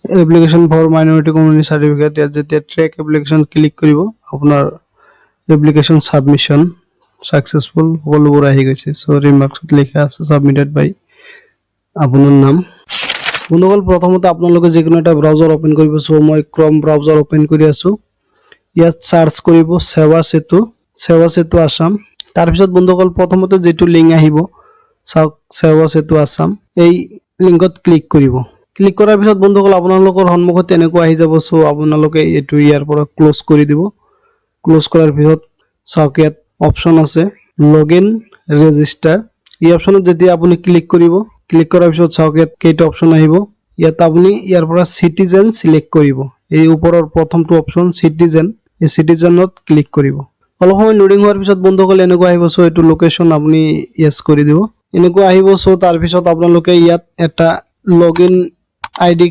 application for minority community certificate ইয়াত যেতিয়া track application click কৰিব আপোনাৰ এপ্লিকেশন সাবমিশন সাকসেসফুল সকলোবোৰ আহি গৈছে সো ৰিমাৰ্কছত লিখা আছে সাবমিটেড বাই আপোনাৰ নাম বন্ধুসকল প্ৰথমতে আপোনালোকে যিকোনো এটা ব্ৰাউজাৰ ওপেন কৰিব সো মই ক্ৰোম ব্ৰাউজাৰ ওপেন কৰি আছো ইয়াত সাৰ্চ কৰিব সেৱা সেতু আসাম তাৰ পিছত বন্ধুসকল প্ৰথমতে যেটো লিংক আহিব সাওক সেৱা সেতু আসাম এই লিংকত ক্লিক কৰিব ক্লিক কৰাৰ পিছত বন্ধুসকল আপোনালোকৰ সন্মুখত এনেকুৱা আহি যাব সো আপোনালোকে এটো ইয়াৰ পৰা ক্লোজ কৰি দিব ক্লোজ কৰাৰ পিছত সাওক ইয়াত অপচন আছে লগইন ৰেজিষ্টাৰ এই অপচনত যেতিয়া আপুনি ক্লিক কৰিব ক্লিক কৰাৰ পিছত সাওক ইয়াত কেইটা অপচন আহিব ইয়াত আপুনি ইয়াৰ পৰা সিটিজেন সিলেক্ট কৰিব এই ওপৰৰ প্ৰথমটো অপচন সিটিজেন এই সিটিজেনত ক্লিক কৰিব অলপ সময় লোডিং হোৱাৰ পিছত বন্ধুসকল এনেকুৱা আহিব সো এটো লোকেশন আপুনি ইয়েস কৰি দিব এনেকুৱা আহিব সো তাৰ পিছত আপোনালোকে ইয়াত এটা লগইন আইডি